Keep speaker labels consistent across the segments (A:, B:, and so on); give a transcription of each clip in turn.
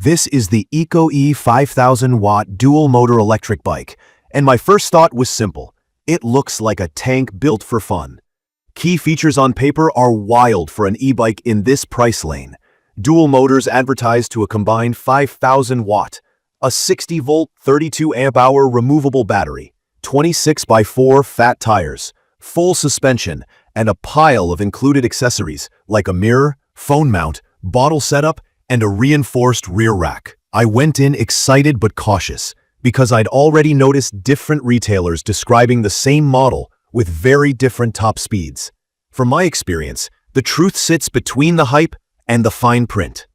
A: This is the EcoE 5000-watt dual-motor electric bike, and my first thought was simple. It looks like a tank built for fun. Key features on paper are wild for an e-bike in this price lane. Dual motors advertised to a combined 5,000 watt, a 60-volt, 32-amp-hour removable battery, 26x4 fat tires, full suspension, and a pile of included accessories like a mirror, phone mount, bottle setup, and a reinforced rear rack. I went in excited but cautious, because I'd already noticed different retailers describing the same model with very different top speeds. From my experience, the truth sits between the hype and the fine print.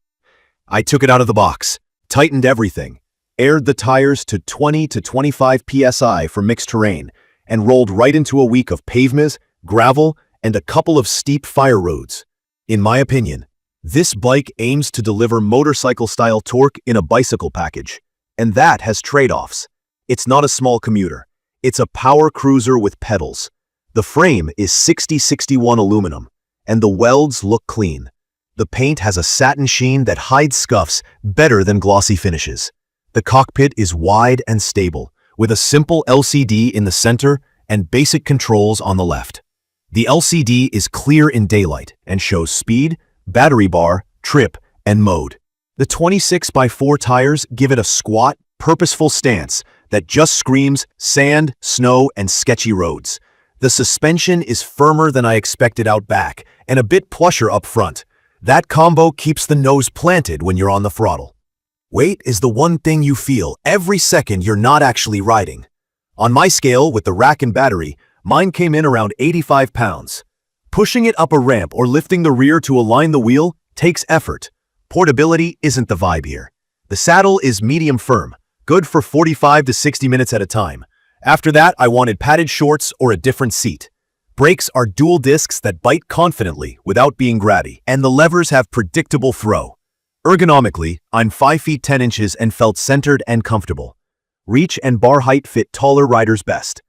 A: I took it out of the box, tightened everything, aired the tires to 20 to 25 psi for mixed terrain, and rolled right into a week of pavements, gravel, and a couple of steep fire roads. In my opinion, this bike aims to deliver motorcycle-style torque in a bicycle package, and that has trade-offs. It's not a small commuter. It's a power cruiser with pedals. The frame is 6061 aluminum, and the welds look clean. The paint has a satin sheen that hides scuffs better than glossy finishes. The cockpit is wide and stable, with a simple LCD in the center and basic controls on the left. The LCD is clear in daylight and shows speed, battery bar, trip, and mode. The 26x4 tires give it a squat, purposeful stance that just screams sand, snow, and sketchy roads. The suspension is firmer than I expected out back and a bit plusher up front. That combo keeps the nose planted when you're on the throttle. Weight is the one thing you feel every second you're not actually riding. On my scale with the rack and battery, mine came in around 85 pounds. Pushing it up a ramp or lifting the rear to align the wheel takes effort. Portability isn't the vibe here. The saddle is medium firm, good for 45 to 60 minutes at a time. After that, I wanted padded shorts or a different seat. Brakes are dual discs that bite confidently without being grabby, and the levers have predictable throw. Ergonomically, I'm 5 feet 10 inches and felt centered and comfortable. Reach and bar height fit taller riders best.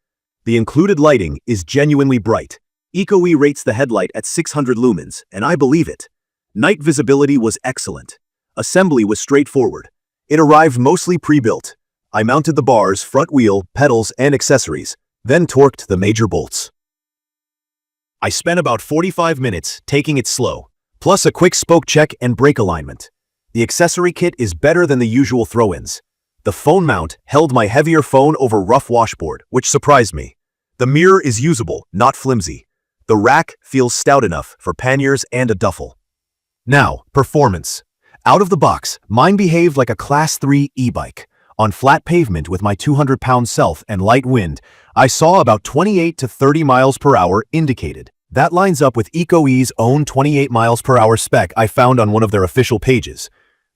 A: The included lighting is genuinely bright. EcoE rates the headlight at 600 lumens, and I believe it. Night visibility was excellent. Assembly was straightforward. It arrived mostly pre-built. I mounted the bars, front wheel, pedals, and accessories, then torqued the major bolts. I spent about 45 minutes taking it slow, plus a quick spoke check and brake alignment. The accessory kit is better than the usual throw-ins. The phone mount held my heavier phone over rough washboard, which surprised me. The mirror is usable, not flimsy. The rack feels stout enough for panniers and a duffel. Now, performance. Out of the box, mine behaved like a Class 3 e-bike. On flat pavement with my 200-pound self and light wind, I saw about 28 to 30 miles per hour indicated. That lines up with EcoE's own 28 miles per hour spec I found on one of their official pages.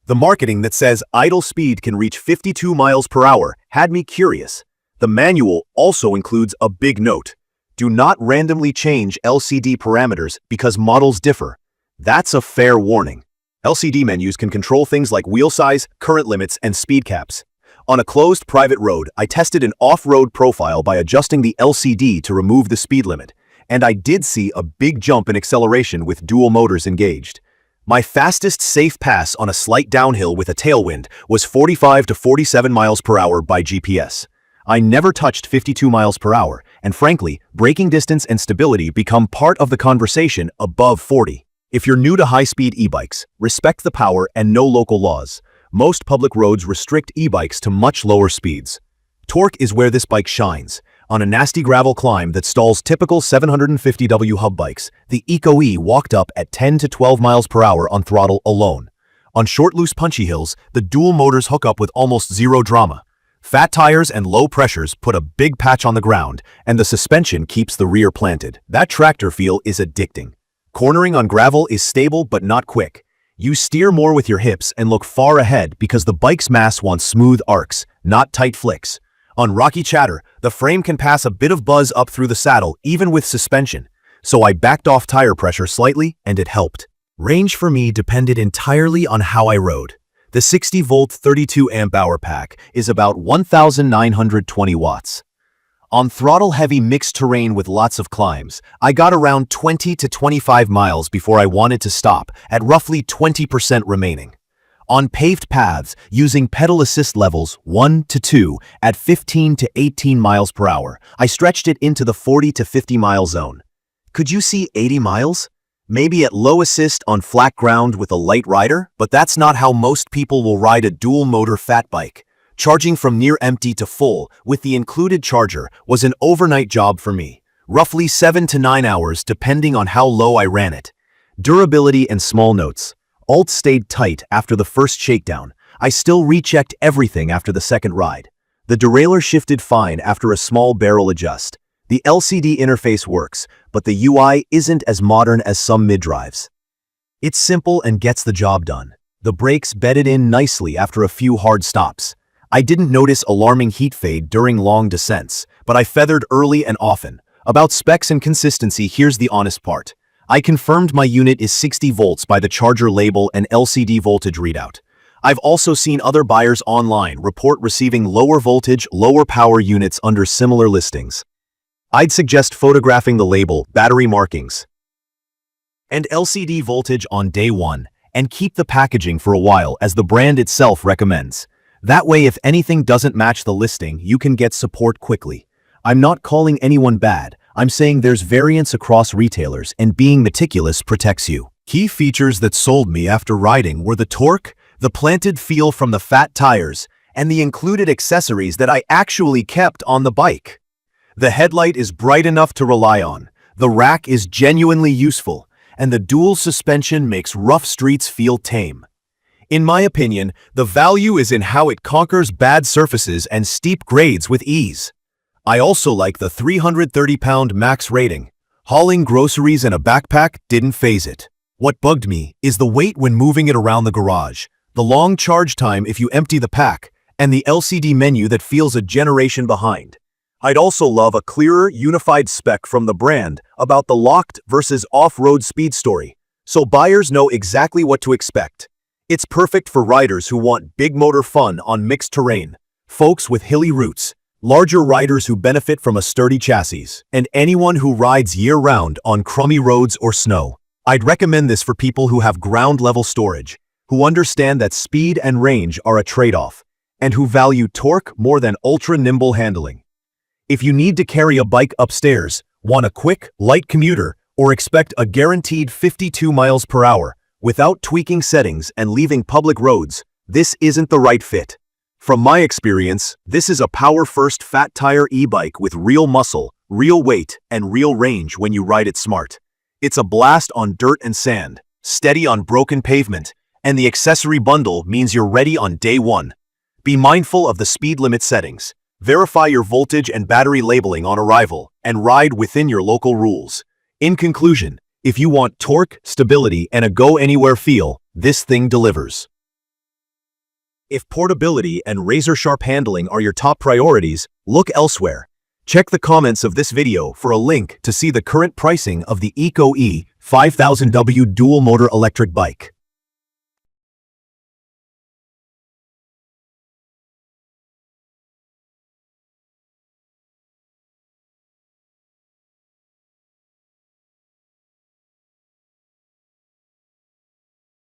A: The marketing that says idle speed can reach 52 miles per hour had me curious. The manual also includes a big note. Do not randomly change LCD parameters because models differ. That's a fair warning. LCD menus can control things like wheel size, current limits, and speed caps. On a closed private road, I tested an off-road profile by adjusting the LCD to remove the speed limit, and I did see a big jump in acceleration with dual motors engaged. My fastest safe pass on a slight downhill with a tailwind was 45 to 47 miles per hour by GPS. I never touched 52 miles per hour, and frankly, braking distance and stability become part of the conversation above 40. If you're new to high-speed e-bikes, respect the power and know local laws. Most public roads restrict e-bikes to much lower speeds. Torque is where this bike shines. On a nasty gravel climb that stalls typical 750W hub bikes, the EcoE walked up at 10 to 12 miles per hour on throttle alone. On short, loose, punchy hills, the dual motors hook up with almost zero drama. Fat tires and low pressures put a big patch on the ground, and the suspension keeps the rear planted. That tractor feel is addicting. Cornering on gravel is stable but not quick. You steer more with your hips and look far ahead because the bike's mass wants smooth arcs, not tight flicks. On rocky chatter, the frame can pass a bit of buzz up through the saddle even with suspension, so I backed off tire pressure slightly and it helped. Range for me depended entirely on how I rode. The 60-volt 32-amp-hour pack is about 1,920 watts. On throttle-heavy mixed terrain with lots of climbs, I got around 20 to 25 miles before I wanted to stop, at roughly 20% remaining. on paved paths using pedal assist levels 1 to 2 at 15 to 18 miles per hour. I stretched it into the 40 to 50 mile zone. Could you see 80 miles? Maybe at low assist on flat ground with a light rider, but that's not how most people will ride a dual-motor fat bike. Charging from near empty to full with the included charger was an overnight job for me, roughly 7 to 9 hours depending on how low I ran it. Durability and small notes. Alt stayed tight after the first shakedown. I still rechecked everything after the second ride. The derailleur shifted fine after a small barrel adjust. The LCD interface works, but the UI isn't as modern as some mid-drives. It's simple and gets the job done. The brakes bedded in nicely after a few hard stops. I didn't notice alarming heat fade during long descents, but I feathered early and often. About specs and consistency, here's the honest part. I confirmed my unit is 60 volts by the charger label and LCD voltage readout. I've also seen other buyers online report receiving lower voltage, lower power units under similar listings. I'd suggest photographing the label, battery markings, and LCD voltage on day one, and keep the packaging for a while as the brand itself recommends. That way, if anything doesn't match the listing, you can get support quickly. I'm not calling anyone bad. I'm saying there's variance across retailers, and being meticulous protects you. Key features that sold me after riding were the torque, the planted feel from the fat tires, and the included accessories that I actually kept on the bike. The headlight is bright enough to rely on, the rack is genuinely useful, and the dual suspension makes rough streets feel tame. In my opinion, the value is in how it conquers bad surfaces and steep grades with ease. I also like the 330-pound max rating. Hauling groceries in a backpack didn't faze it. What bugged me is the weight when moving it around the garage, the long charge time if you empty the pack, and the LCD menu that feels a generation behind. I'd also love a clearer, unified spec from the brand about the locked versus off-road speed story, so buyers know exactly what to expect. It's perfect for riders who want big motor fun on mixed terrain, folks with hilly routes, larger riders who benefit from a sturdy chassis, and anyone who rides year-round on crummy roads or snow. I'd recommend this for people who have ground-level storage, who understand that speed and range are a trade-off, and who value torque more than ultra-nimble handling. If you need to carry a bike upstairs, want a quick, light commuter, or expect a guaranteed 52 miles per hour, without tweaking settings and leaving public roads, this isn't the right fit. From my experience, this is a power-first fat tire e-bike with real muscle, real weight, and real range when you ride it smart. It's a blast on dirt and sand, steady on broken pavement, and the accessory bundle means you're ready on day one. Be mindful of the speed limit settings. Verify your voltage and battery labeling on arrival, and ride within your local rules. In conclusion, if you want torque, stability, and a go-anywhere feel, this thing delivers. If portability and razor-sharp handling are your top priorities, look elsewhere. Check the comments of this video for a link to see the current pricing of the EcoE 5000W dual-motor electric bike.